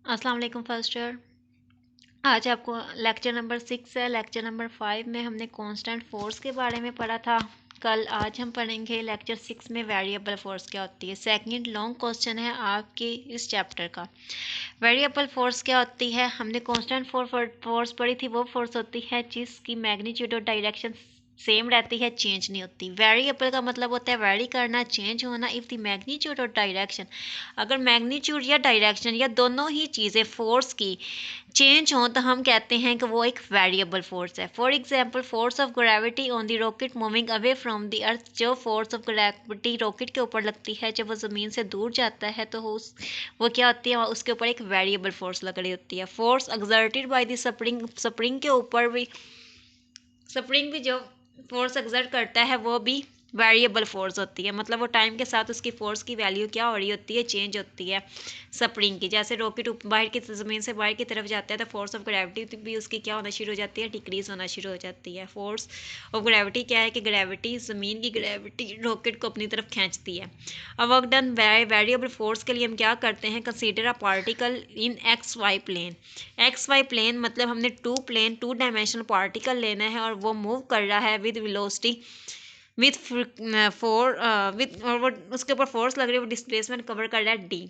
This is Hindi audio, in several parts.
अस्सलाम वालेकुम फर्स्ट ईयर। आज आपको लेक्चर नंबर 6 है। लेक्चर नंबर 5 में हमने कांस्टेंट फोर्स के बारे में पढ़ा था कल। आज हम पढ़ेंगे लेक्चर 6 में वेरिएबल फोर्स क्या होती है। सेकंड लॉन्ग क्वेश्चन है आपके इस चैप्टर का। वेरिएबल फोर्स क्या होती है? हमने कांस्टेंट फोर्स पढ़ी थी। वो फोर्स होती है जिसकी मैग्नीट्यूड और डायरेक्शन सेम रहती है, चेंज नहीं होती। वेरिएबल का मतलब होता है वेरी करना, चेंज होना। इफ़ द मैग्नीट्यूड और डायरेक्शन, अगर मैग्नीट्यूड या डायरेक्शन या दोनों ही चीज़ें फोर्स की चेंज हो तो हम कहते हैं कि वो एक वेरिएबल फोर्स है। For example force of gravity on the rocket moving away from the earth. जो फोर्स ऑफ ग्रेविटी रॉकेट के ऊपर लगती है जब वो ज़मीन से दूर जाता है तो वो क्या होती है, उसके ऊपर एक वेरिएबल फोर्स लग रही होती है। Force exerted by the spring, spring के ऊपर भी स्प्रिंग भी जो फोर्स एक्सर्ट करता है वो भी वेरिएबल फोर्स होती है। मतलब वो टाइम के साथ उसकी फोर्स की वैल्यू क्या हो रही होती है, चेंज होती है स्प्रिंग की। जैसे रॉकेट बाहर की ज़मीन से बाहर की तरफ जाता है तो फोर्स ऑफ ग्रेविटी भी उसकी क्या होना शुरू हो जाती है, डिक्रीज होना शुरू हो जाती है। फोर्स ऑफ ग्रेविटी क्या है कि ग्रेविटी, ज़मीन की ग्रेविटी रॉकेट को अपनी तरफ खींचती है। अब work done by variable force के लिए हम क्या करते हैं, consider a particle in X Y plane. X Y plane मतलब हमने टू डायमेंशनल पार्टिकल लेना है और वो मूव कर रहा है विद वेलोसिटी विथ विथ, और वो उसके ऊपर फोर्स लग रही है, वो डिस्प्लेसमेंट कवर कर रहा है डी।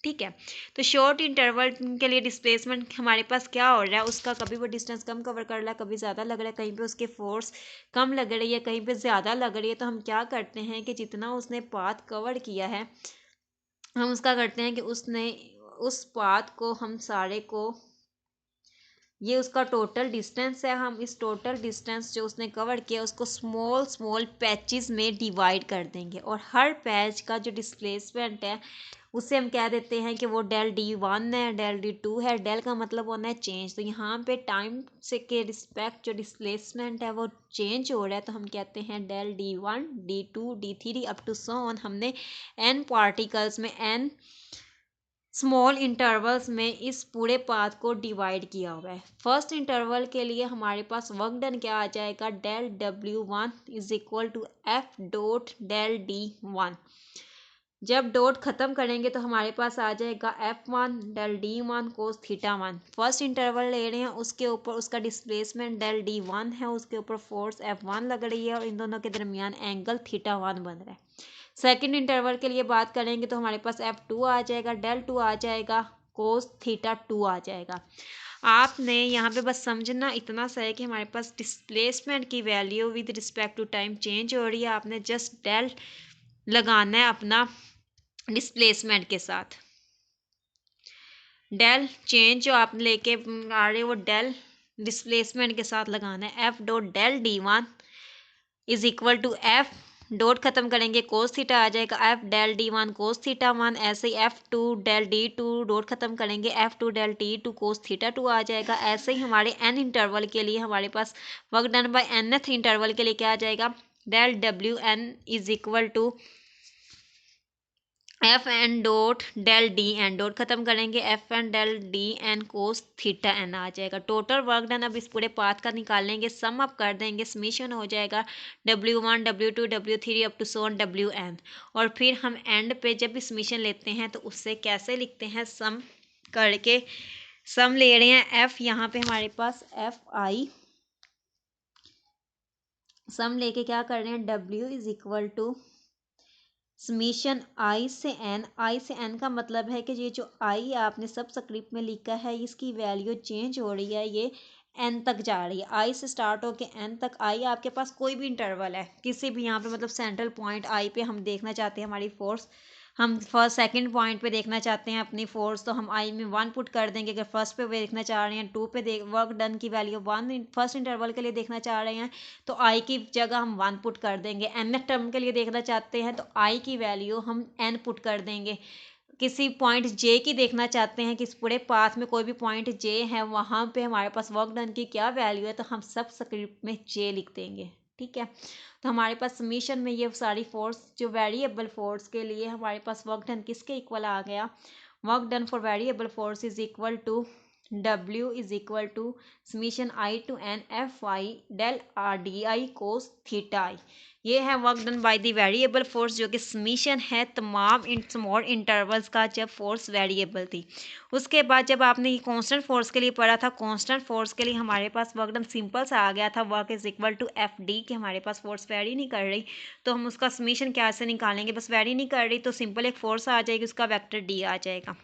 ठीक है, तो शॉर्ट इंटरवल के लिए डिस्प्लेसमेंट हमारे पास क्या हो रहा है, उसका कभी वो डिस्टेंस कम कवर कर रहा है, कभी ज़्यादा लग रहा है, कहीं पे उसके फोर्स कम लग रही है, कहीं पे ज़्यादा लग रही है। तो हम क्या करते हैं कि जितना उसने पाथ कवर किया है हम उसका करते हैं कि उसने उस पाथ को हम सारे को, ये उसका टोटल डिस्टेंस है, हम इस टोटल डिस्टेंस जो उसने कवर किया उसको स्मॉल स्मॉल पैचेस में डिवाइड कर देंगे और हर पैच का जो डिस्प्लेसमेंट है उसे हम कह देते हैं कि वो डेल D1 है, डेल D2 है। डेल का मतलब होना है चेंज। तो यहाँ पे टाइम से के रिस्पेक्ट जो डिस्प्लेसमेंट है वो चेंज हो रहा है तो हम कहते हैं del D1, D2, D3 up to so on. हमने n पार्टिकल्स में n स्मॉल इंटरवल्स में इस पूरे पाथ को डिवाइड किया हुआ है। फर्स्ट इंटरवल के लिए हमारे पास वर्क डन क्या आ जाएगा, del W1 is equal to F dot del D1। जब डॉट खत्म करेंगे तो हमारे पास आ जाएगा F1 del D1 cos theta 1। First interval ले रहे हैं, उसके ऊपर उसका डिस्प्लेसमेंट डेल D1 है, उसके ऊपर फोर्स F1 लग रही है और इन दोनों के दरमियान एंगल थीटा 1 बन रहा है। सेकंड इंटरवल के लिए बात करेंगे तो हमारे पास F2 आ जाएगा, डेल 2 आ जाएगा, कोस थीटा 2 आ जाएगा। आपने यहाँ पे बस समझना इतना सा है कि हमारे पास डिस्प्लेसमेंट की value with respect to time change हो रही है। आपने जस्ट डेल लगाना है अपना डिस्प्लेसमेंट के साथ। डेल चेंज जो आप लेके आ रहे हो वो डेल डिस्प्लेसमेंट के साथ लगाना है। F dot del D1 is equal to F dot खत्म करेंगे कोस थीटा आ जाएगा, F del D1 cos theta 1। ऐसे ही F2 डेल D2 डॉट खत्म करेंगे, F2 del T2 cos theta 2 आ जाएगा। ऐसे ही हमारे n इंटरवल के लिए हमारे पास work done by nth interval के लिए क्या आ जाएगा, del WN is equal to F N dot del D n dot खत्म करेंगे, F N del D n cos theta आ जाएगा। टोटल वर्क डन अब इस पूरे पाथ का निकालेंगे, सम अप कर देंगे, समीशन हो जाएगा W1 W2 W3 up to Son WN। और फिर हम एंड पे जब भी समीशन लेते हैं तो उससे कैसे लिखते हैं, सम करके। सम ले रहे हैं F, यहाँ पे हमारे पास FI सम लेके क्या कर रहे हैं, W is equal to summation I से एन। आई से एन का मतलब है कि ये जो आई आपने सब स्क्रिप्ट में लिखा है इसकी वैल्यू चेंज हो रही है, ये एन तक जा रही है। आई से स्टार्ट होके एन तक। आई आपके पास कोई भी इंटरवल है, किसी भी यहाँ पे मतलब सेंट्रल पॉइंट आई पे हम देखना चाहते हैं हमारी फोर्स। हम फर्स्ट सेकंड पॉइंट पे देखना चाहते हैं अपनी फोर्स तो हम आई में 1 पुट कर देंगे। अगर फर्स्ट पे देखना चाह रहे हैं 2 पे देख वर्क डन की वैल्यू 1 फर्स्ट इंटरवल के लिए देखना चाह रहे हैं तो आई की जगह हम 1 पुट कर देंगे। nth टर्म के लिए देखना चाहते हैं तो आई की वैल्यू हम n पुट कर देंगे। किसी पॉइंट जे की देखना चाहते हैं कि इस पूरे पाथ में कोई भी पॉइंट जे है वहाँ पे हमारे पास वर्क डन की क्या वैल्यू है तो हम सब स्क्रिप्ट में जे लिख देंगे। ठीक है, तो हमारे पास समीशन में ये सारी फोर्स जो वेरिएबल फोर्स के लिए हमारे पास वर्क डन किसके इक्वल आ गया, work done for variable force is equal to W is equal to summation I to N F I del R D I cos theta I. ये है work done by the variable force, जो कि समीशन है तमाम स्मॉल इंटरवल्स का जब फोर्स वेरिएबल थी। उसके बाद जब आपने ये कांस्टेंट फोर्स के लिए पढ़ा था, कांस्टेंट फोर्स के लिए हमारे पास वर्क डन सिंपल सा आ गया था, work is equal to F D, कि हमारे पास फोर्स वेरी नहीं कर रही तो हम उसका समीशन क्या से निकालेंगे, बस वेरी नहीं कर रही तो सिंपल एक फोर्स आ जाएगी, उसका वेक्टर डी आ जाएगा।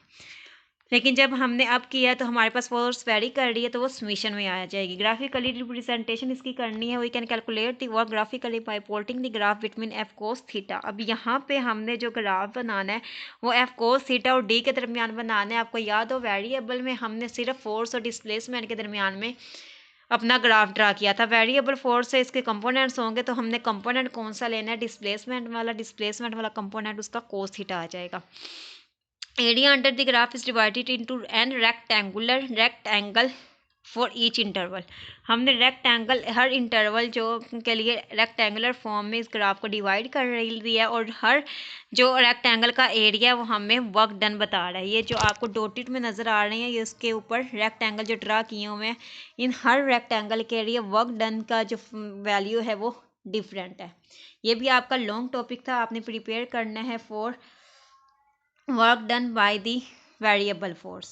लेकिन जब हमने अब किया तो हमारे पास फोर्स वेरी कर रही है तो वो समीशन में आ जाएगी। ग्राफिकली रिप्रेजेंटेशन इसकी करनी है, we can calculate the work graphically by plotting the graph between F cos theta. अब यहाँ पे हमने जो ग्राफ बनाना है वो एफ कोस थीटा और डी के दरमियान बनाना है। आपको याद हो वेरिएबल में हमने सिर्फ फोर्स और डिस्प्लेसमेंट के दरमियान में अपना ग्राफ ड्रा किया था। वेरिएबल फोर्स से इसके कंपोनेंट्स होंगे तो हमने कंपोनेंट कौन सा लेना है, डिस्प्लेसमेंट वाला कंपोनेंट उसका कोस थीटा आ जाएगा। area under the graph is divided into n rectangle for each interval। हमने रेक्टेंगल हर इंटरवल जो के लिए रेक्टेंगुलर फॉर्म में इस ग्राफ को डिवाइड कर रही दिया और हर जो रेक्टेंगल का एरिया वो हमें वर्क डन बता रहा है। ये जो आपको डॉटेड में नज़र आ रहे हैं ये उसके ऊपर रेक्टेंगल जो ड्रा किए हुए हैं, इन हर रेक्टेंगल के लिए वर्क डन का जो वैल्यू है वो डिफरेंट है। ये भी आपका लॉन्ग टॉपिक था, आपने प्रिपेयर करना है for work done by the variable force।